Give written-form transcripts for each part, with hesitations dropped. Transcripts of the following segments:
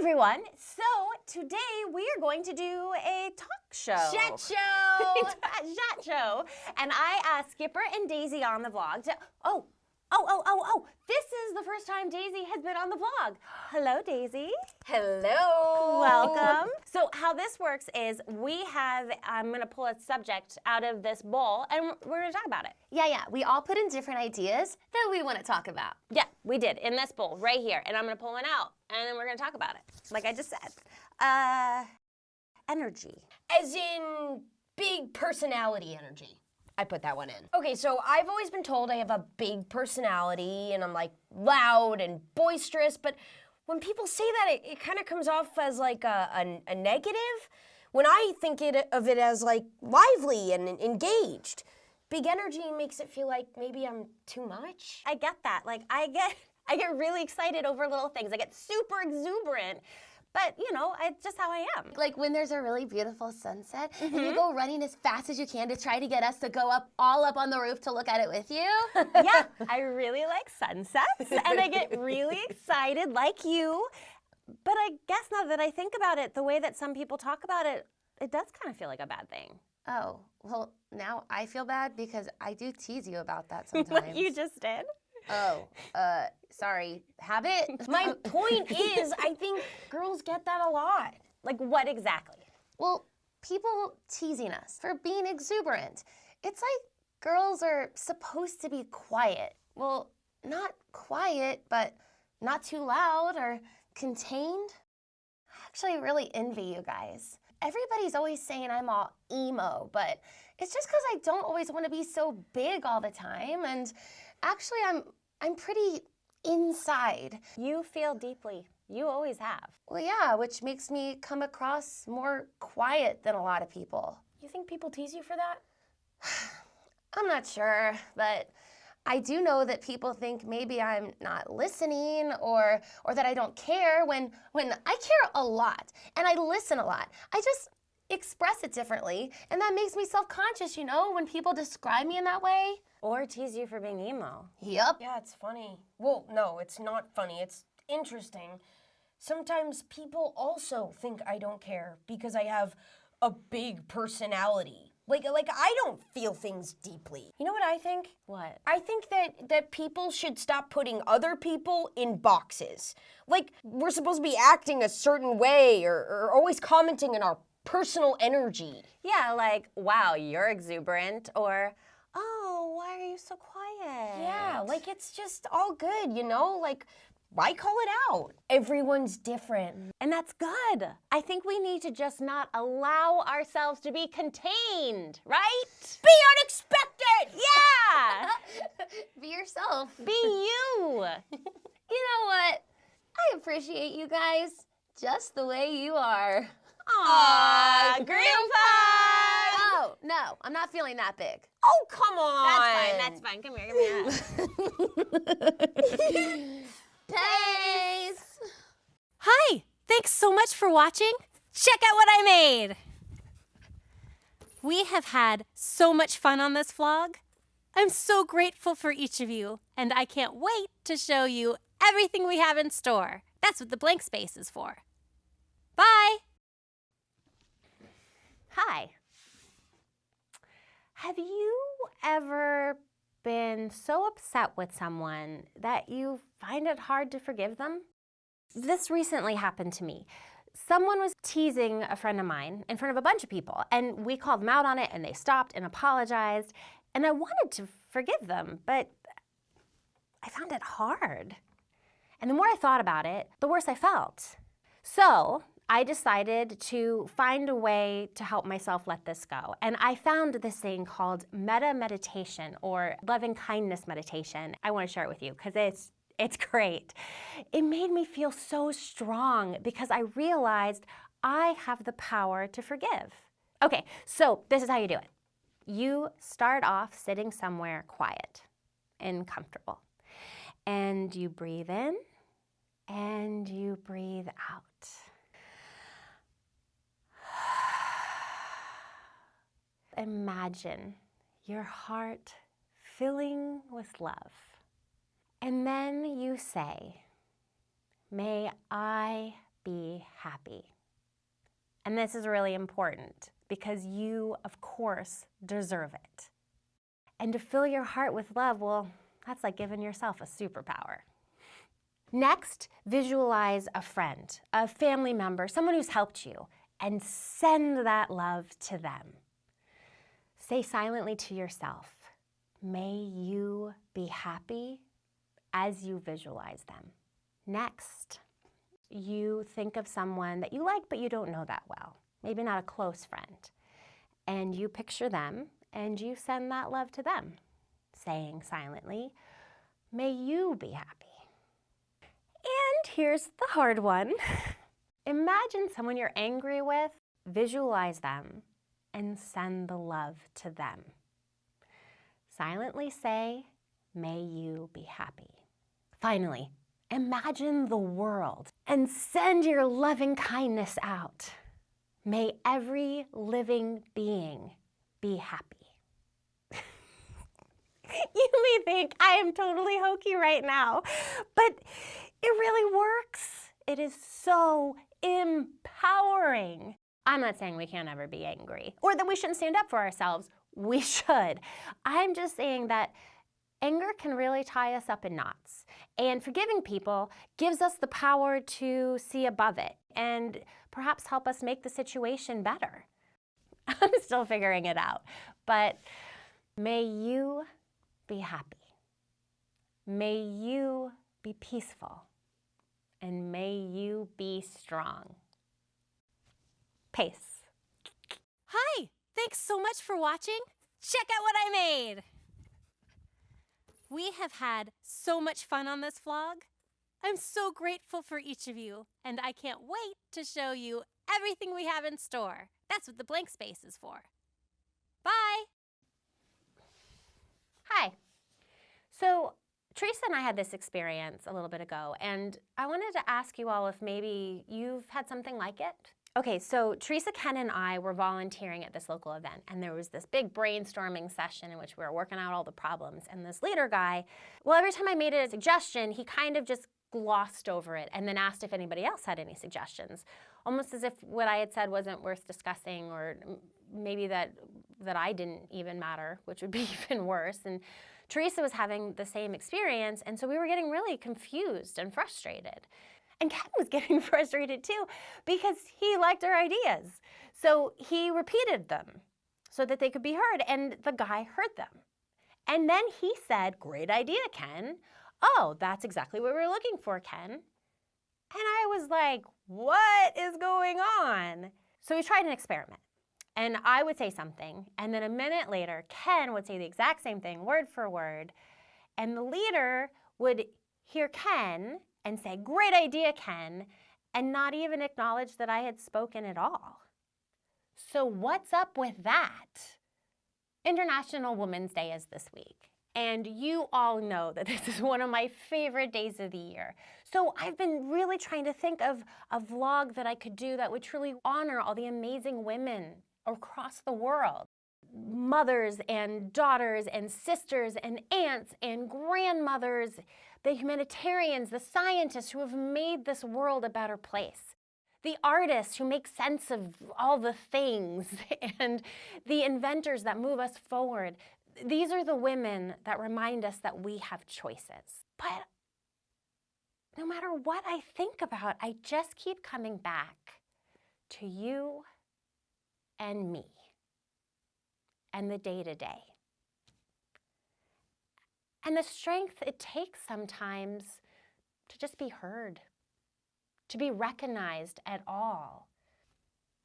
everyone. So today we are going to do a talk show. Chat show! Chat show. And I asked Skipper and Daisy on the vlog to, this is the first time Daisy has been on the vlog. Hello, Daisy. Hello. Welcome. So how this works is I'm gonna pull a subject out of this bowl and we're gonna talk about it. Yeah. We all put in different ideas that we want to talk about. Yeah, we did, in this bowl right here. And I'm gonna pull one out and then we're gonna talk about it, like I just said. Energy. As in big personality energy. I put that one in. Okay, so I've always been told I have a big personality and I'm like loud and boisterous, but when people say that, it kind of comes off as like a negative. When I think of it as like lively and engaged. Big energy makes it feel like maybe I'm too much. I get that. Like I get really excited over little things. I get super exuberant. But, you know, it's just how I am. Like when there's a really beautiful sunset and you go running as fast as you can to try to get us to go all up on the roof to look at it with you. Yeah, I really like sunsets and I get really excited like you. But I guess now that I think about it, the way that some people talk about it, it does kind of feel like a bad thing. Oh, well, now I feel bad because I do tease you about that sometimes. You just did? Oh, sorry. Habit? My point is, I think girls get that a lot. Like what exactly? Well, people teasing us for being exuberant. It's like girls are supposed to be quiet. Well, not quiet, but not too loud or contained. I actually really envy you guys. Everybody's always saying I'm all emo, but it's just because I don't always want to be so big all the time. And actually, I'm pretty inside. You feel deeply. You always have. Well, yeah, which makes me come across more quiet than a lot of people. You think people tease you for that? I'm not sure, but I do know that people think maybe I'm not listening or that I don't care when I care a lot and I listen a lot. I just express it differently, and that makes me self-conscious, you know, when people describe me in that way. Or tease you for being emo. Yep. Yeah, it's funny. Well, no, it's not funny. It's interesting. Sometimes people also think I don't care because I have a big personality. Like I don't feel things deeply. You know what I think? What? I think that people should stop putting other people in boxes. Like, we're supposed to be acting a certain way or always commenting on our personal energy. Yeah, like, wow, you're exuberant, or, oh, why are you so quiet? Yeah, like it's just all good, you know? Like, why call it out? Everyone's different. And that's good. I think we need to just not allow ourselves to be contained, right? Be unexpected! Yeah! Be yourself. Be you! You know what? I appreciate you guys just the way you are. Aww, Grandpa! Oh, no, I'm not feeling that big. Oh, come on! That's fine. Come here, give me that. Thanks! Hi! Thanks so much for watching. Check out what I made! We have had so much fun on this vlog. I'm so grateful for each of you, and I can't wait to show you everything we have in store. That's what the blank space is for. Bye! Hi. Have you ever been so upset with someone that you find it hard to forgive them? This recently happened to me. Someone was teasing a friend of mine in front of a bunch of people, and we called them out on it, and they stopped and apologized, and I wanted to forgive them, but I found it hard. And the more I thought about it, the worse I felt. So I decided to find a way to help myself let this go. And I found this thing called meta meditation, or loving kindness meditation. I want to share it with you because it's great. It made me feel so strong because I realized I have the power to forgive. Okay, so this is how you do it. You start off sitting somewhere quiet and comfortable. And you breathe in and you breathe out. Imagine your heart filling with love. And then you say, may I be happy. And this is really important because you, of course, deserve it. And to fill your heart with love, well, that's like giving yourself a superpower. Next, visualize a friend, a family member, someone who's helped you, and send that love to them. Say silently to yourself, may you be happy as you visualize them. Next, you think of someone that you like but you don't know that well, maybe not a close friend, and you picture them and you send that love to them, saying silently, may you be happy. And here's the hard one. Imagine someone you're angry with, visualize them, and send the love to them. Silently say, may you be happy. Finally, imagine the world and send your loving kindness out. May every living being be happy. You may think I am totally hokey right now, but it really works. It is so empowering. I'm not saying we can't ever be angry or that we shouldn't stand up for ourselves. We should. I'm just saying that anger can really tie us up in knots, and forgiving people gives us the power to see above it and perhaps help us make the situation better. I'm still figuring it out, but may you be happy. May you be peaceful, and may you be strong. Pace. Hi, thanks so much for watching. Check out what I made. We have had so much fun on this vlog. I'm so grateful for each of you, and I can't wait to show you everything we have in store. That's what the blank space is for. Bye. Hi. So Teresa and I had this experience a little bit ago, and I wanted to ask you all if maybe you've had something like it. Okay, so Teresa, Ken, and I were volunteering at this local event, and there was this big brainstorming session in which we were working out all the problems, and this leader guy, well, every time I made a suggestion, he kind of just glossed over it and then asked if anybody else had any suggestions, almost as if what I had said wasn't worth discussing, or maybe that I didn't even matter, which would be even worse. And Teresa was having the same experience, and so we were getting really confused and frustrated. And Ken was getting frustrated too because he liked our ideas. So he repeated them so that they could be heard, and the guy heard them. And then he said, great idea, Ken. Oh, that's exactly what we were looking for, Ken. And I was like, what is going on? So we tried an experiment. And I would say something, and then a minute later, Ken would say the exact same thing, word for word. And the leader would hear Ken and say, great idea, Ken, and not even acknowledge that I had spoken at all. So what's up with that? International Women's Day is this week, and you all know that this is one of my favorite days of the year. So I've been really trying to think of a vlog that I could do that would truly honor all the amazing women across the world. Mothers and daughters and sisters and aunts and grandmothers, the humanitarians, the scientists who have made this world a better place, the artists who make sense of all the things, and the inventors that move us forward. These are the women that remind us that we have choices. But no matter what I think about, I just keep coming back to you and me and the day-to-day. And the strength it takes sometimes to just be heard, to be recognized at all.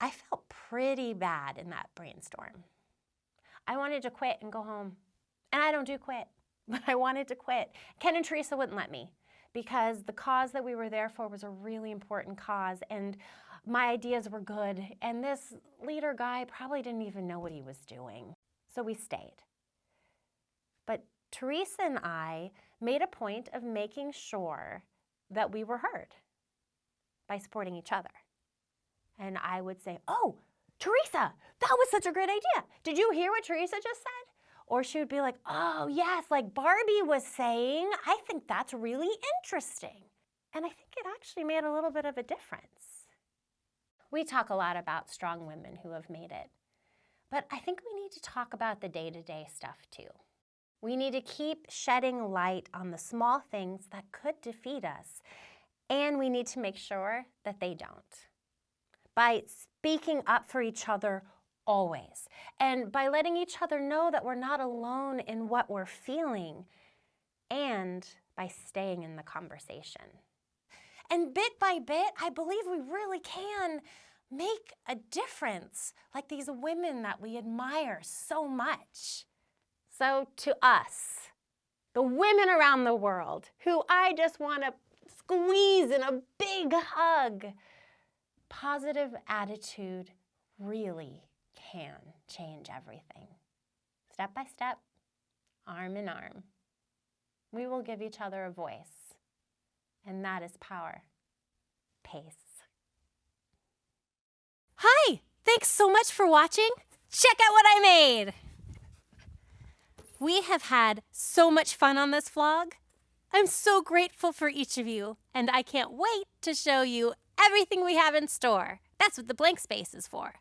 I felt pretty bad in that brainstorm. I wanted to quit and go home. And I don't do quit, but I wanted to quit. Ken and Teresa wouldn't let me because the cause that we were there for was a really important cause, and my ideas were good, and this leader guy probably didn't even know what he was doing. So we stayed. But Teresa and I made a point of making sure that we were heard by supporting each other. And I would say, oh, Teresa, that was such a great idea. Did you hear what Teresa just said? Or she would be like, oh yes, like Barbie was saying, I think that's really interesting. And I think it actually made a little bit of a difference. We talk a lot about strong women who have made it, but I think we need to talk about the day-to-day stuff too. We need to keep shedding light on the small things that could defeat us, and we need to make sure that they don't. By speaking up for each other always, and by letting each other know that we're not alone in what we're feeling, and by staying in the conversation. And bit by bit, I believe we really can make a difference, like these women that we admire so much. So to us, the women around the world, who I just want to squeeze in a big hug, positive attitude really can change everything. Step by step, arm in arm, we will give each other a voice, and that is power. Pace. Hi! Thanks so much for watching. Check out what I made! We have had so much fun on this vlog. I'm so grateful for each of you, and I can't wait to show you everything we have in store. That's what the blank space is for.